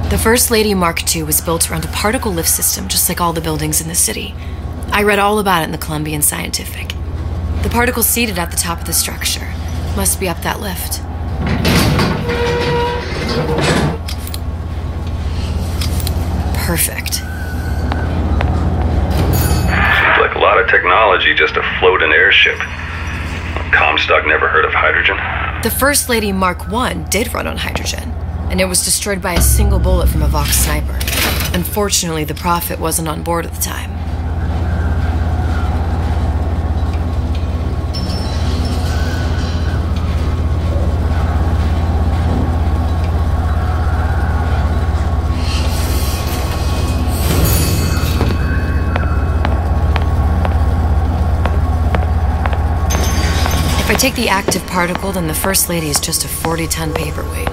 The First Lady Mark II was built around a particle lift system, just like all the buildings in the city. I read all about it in the Columbian Scientific. The particles seated at the top of the structure must be up that lift. Perfect. Seems like a lot of technology just to float an airship. Comstock never heard of hydrogen. The First Lady Mark I did run on hydrogen, and it was destroyed by a single bullet from a Vox sniper. Unfortunately, the Prophet wasn't on board at the time. If I take the active particle, then the First Lady is just a 40-ton paperweight.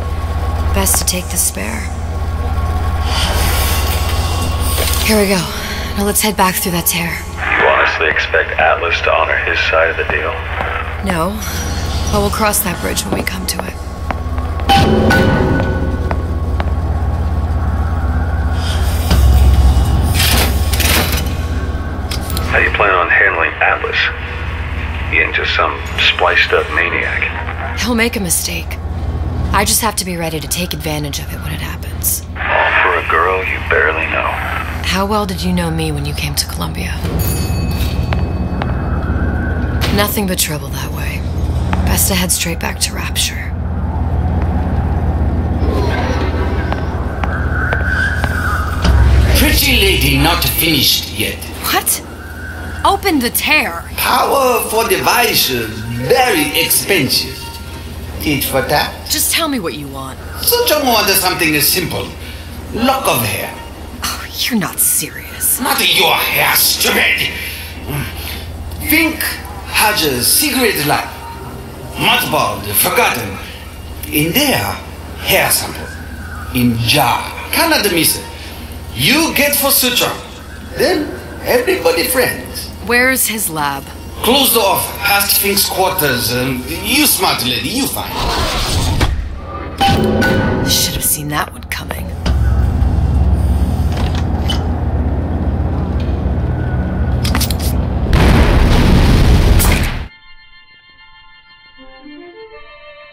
Best to take the spare. Here we go. Now let's head back through that tear. You honestly expect Atlas to honor his side of the deal? No, but we'll cross that bridge when we come to it. How do you plan on handling Atlas? He ain't just some spliced-up maniac. He'll make a mistake. I just have to be ready to take advantage of it when it happens. All for a girl you barely know. How well did you know me when you came to Columbia? Nothing but trouble that way. Best to head straight back to Rapture. Pretty lady not finished yet. What? Open the tear. Powerful device, very expensive. Tit for tat. Just tell me what you want. Such a want something simple. Lock of hair. Oh, you're not serious. Not your hair, stupid. Think has a secret life. Mothballed, forgotten. In there, hair sample. In jar. Cannot miss it. You get for suture. Then everybody friends. Where's his lab? Closed off, past Fink's quarters. You smart lady, you fine. Should have seen that one coming.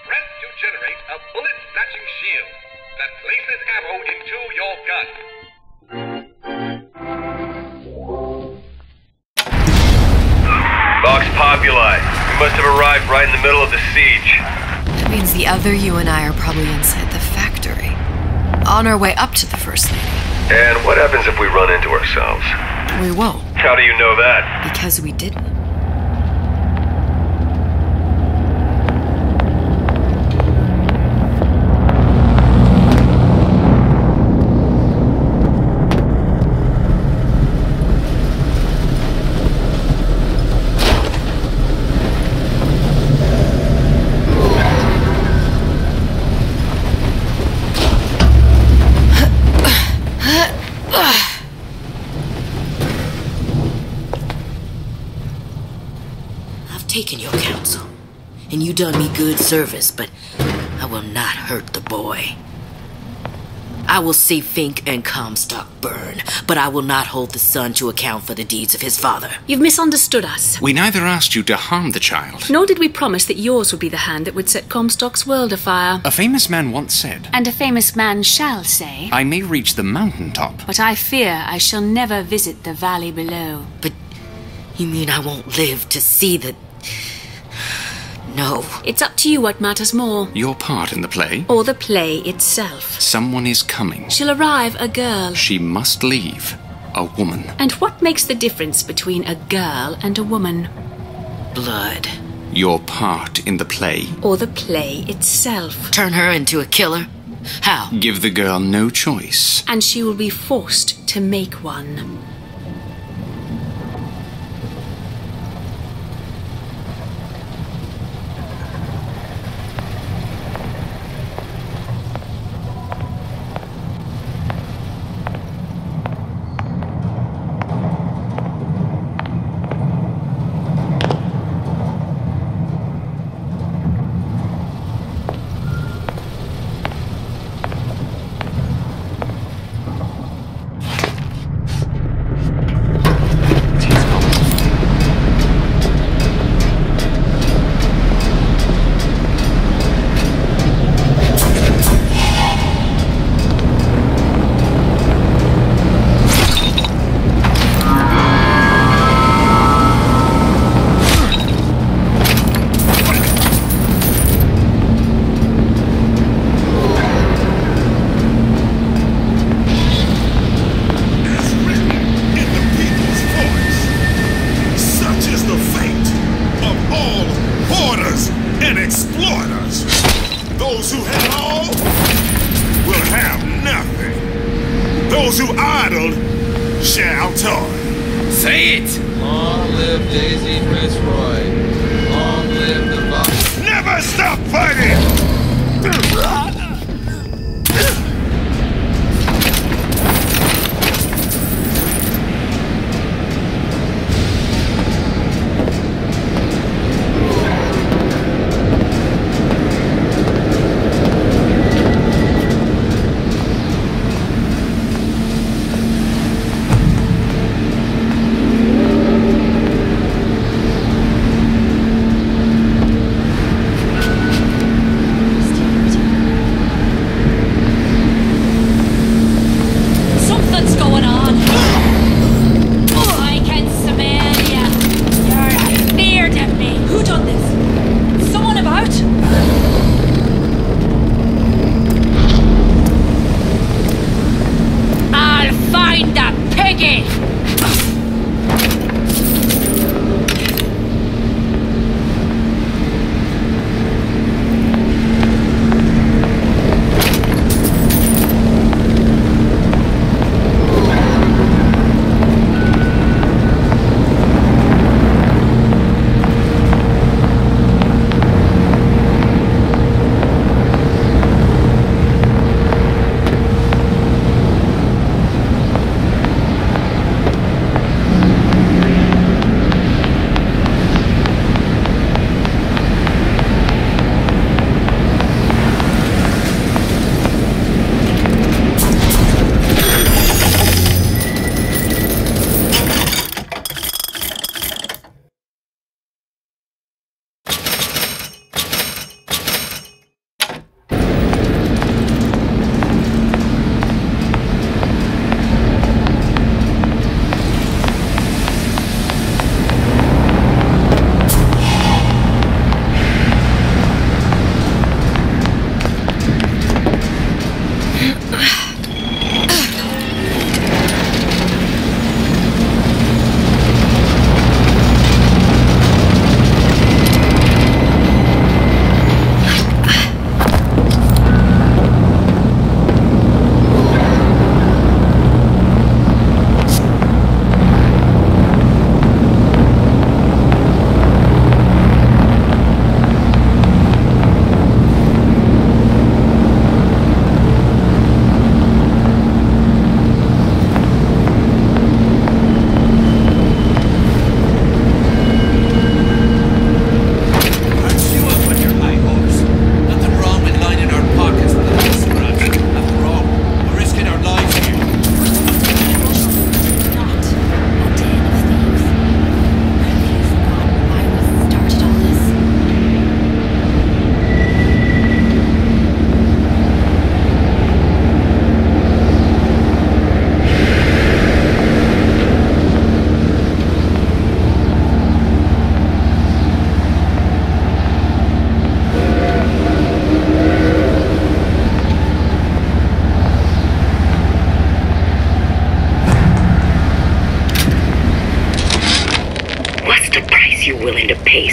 Press to generate a bullet-snatching shield that places ammo into your gun. Vox Populi. We must have arrived right in the middle of the siege. That means the other you and I are probably inside the factory. On our way up to the First Lady. And what happens if we run into ourselves? We won't. How do you know that? Because we didn't. Taken your counsel, and you done me good service, but I will not hurt the boy. I will see Fink and Comstock burn, but I will not hold the son to account for the deeds of his father. You've misunderstood us. We neither asked you to harm the child. Nor did we promise that yours would be the hand that would set Comstock's world afire. A famous man once said, And a famous man shall say, I may reach the mountaintop, but I fear I shall never visit the valley below. But you mean I won't live to see the... No. It's up to you what matters more. Your part in the play? Or the play itself. Someone is coming. She'll arrive a girl. She must leave. A woman. And what makes the difference between a girl and a woman? Blood. Your part in the play? Or the play itself. Turn her into a killer? How? Give the girl no choice. And she will be forced to make one. Those who had all will have nothing. Those who idled shall toil. Say it! Long live Daisy Fitzroy. Long live the boss. Never stop fighting!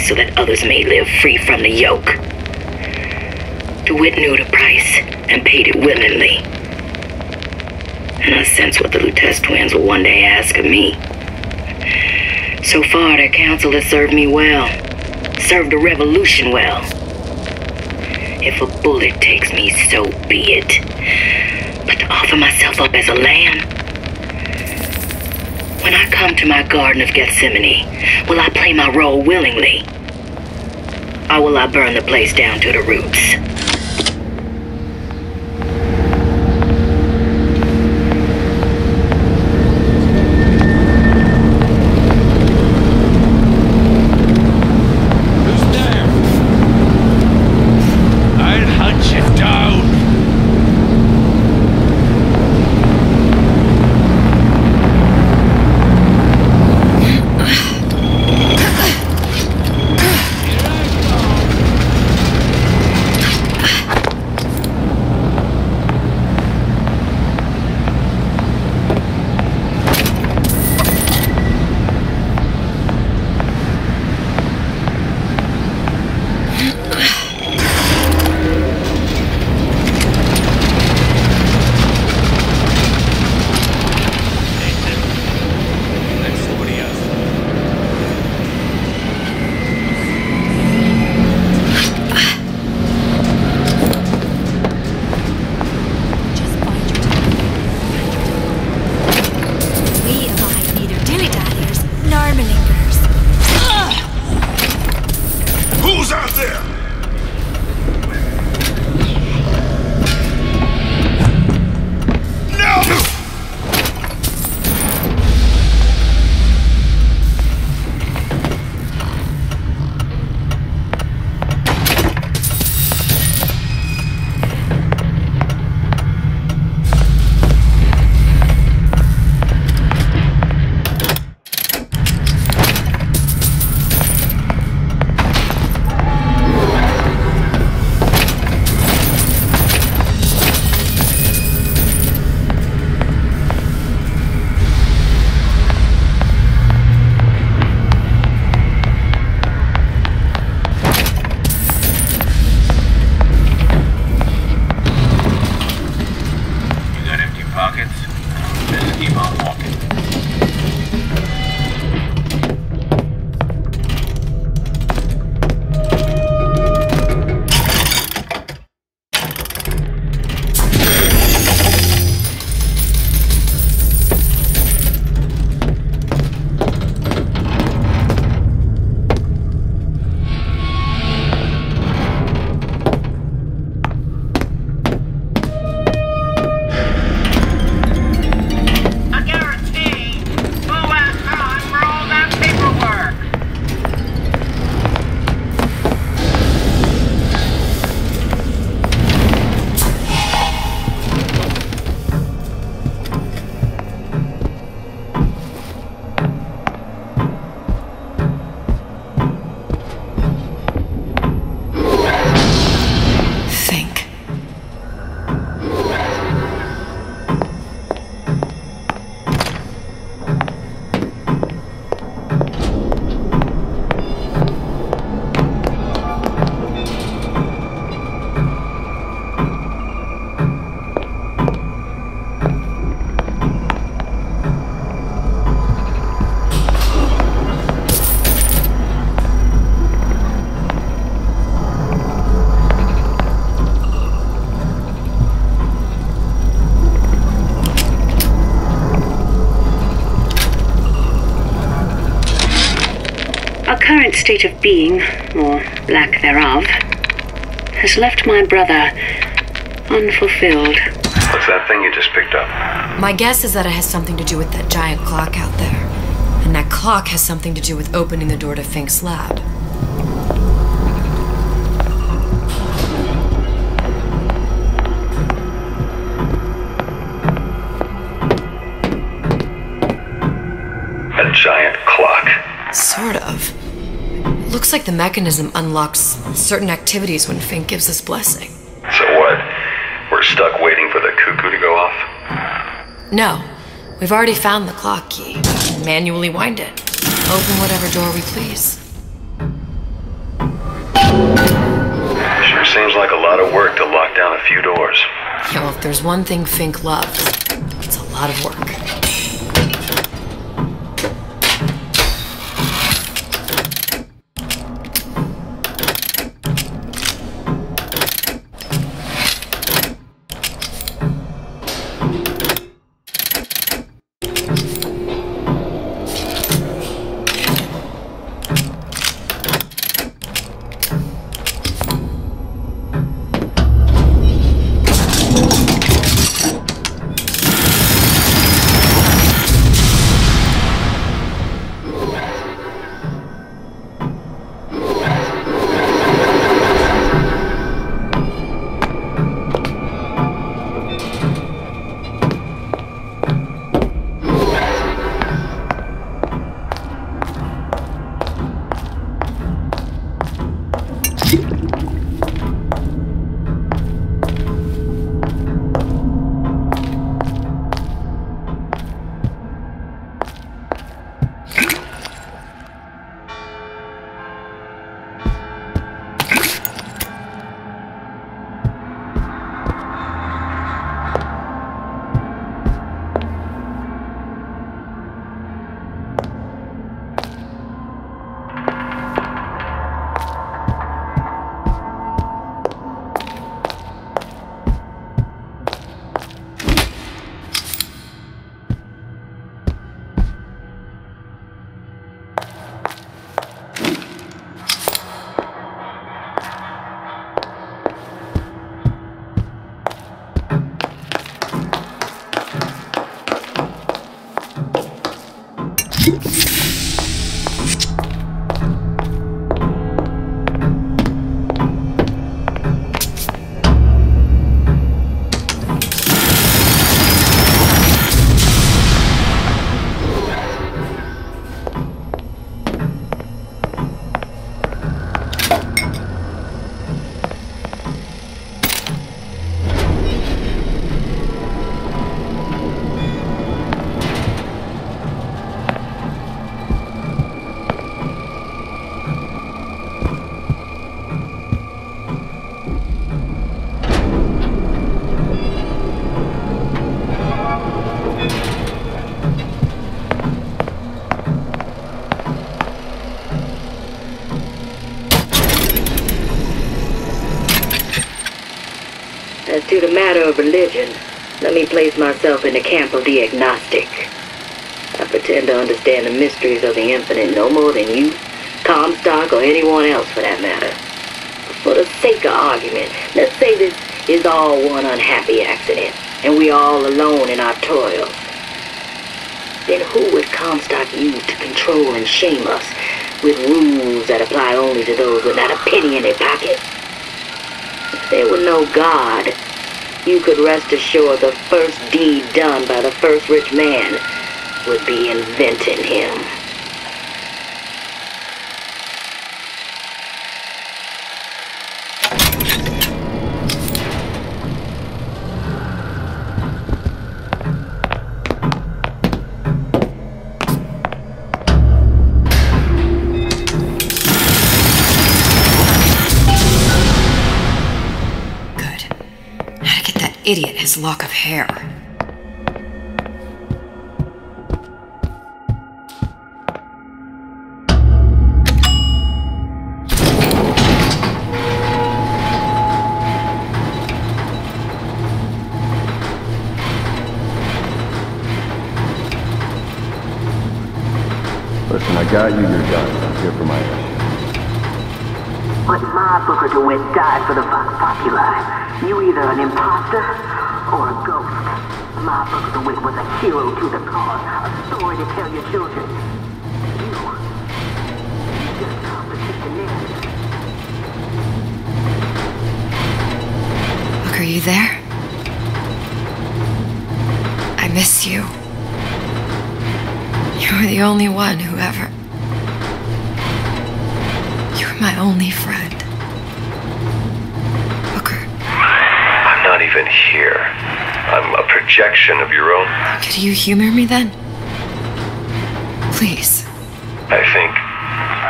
so that others may live free from the yoke. DeWitt knew the price and paid it willingly. And I sense what the Lutece twins will one day ask of me. So far, their counsel has served me well. Served the revolution well. If a bullet takes me, so be it. But to offer myself up as a lamb? When I come to my Garden of Gethsemane, will I play my role willingly? Or will I burn the place down to the roots? state of being, or lack thereof, has left my brother unfulfilled. What's that thing you just picked up? My guess is that it has something to do with that giant clock out there. And that clock has something to do with opening the door to Fink's lab. A giant clock? Sort of. Looks like the mechanism unlocks certain activities when Fink gives his blessing. So what? We're stuck waiting for the cuckoo to go off? No. We've already found the clock key. Manually wind it. Open whatever door we please. Sure seems like a lot of work to lock down a few doors. Yeah, well, if there's one thing Fink loves, it's a lot of work. As to the matter of religion, let me place myself in the camp of the agnostic. I pretend to understand the mysteries of the infinite no more than you, Comstock, or anyone else for that matter. For the sake of argument, let's say this is all one unhappy accident, and we all alone in our toils. Then who would Comstock use to control and shame us with rules that apply only to those with not a penny in their pocket? If there were no God, you could rest assured the first deed done by the first rich man would be inventing him. Idiot his lock of hair. Listen, I got you your gun. I'm here for my ass. But my Booker DeWitt died for the Vox Populi. You either an imposter or a ghost. My Booker DeWitt was a hero to the cause, a story to tell your children. You just competition in. Look, are you there? I miss you. You were the only one who ever... You were my only friend. Booker. I'm not even here. I'm a projection of your own. Could you humor me then? Please. I think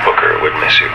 Booker would miss you.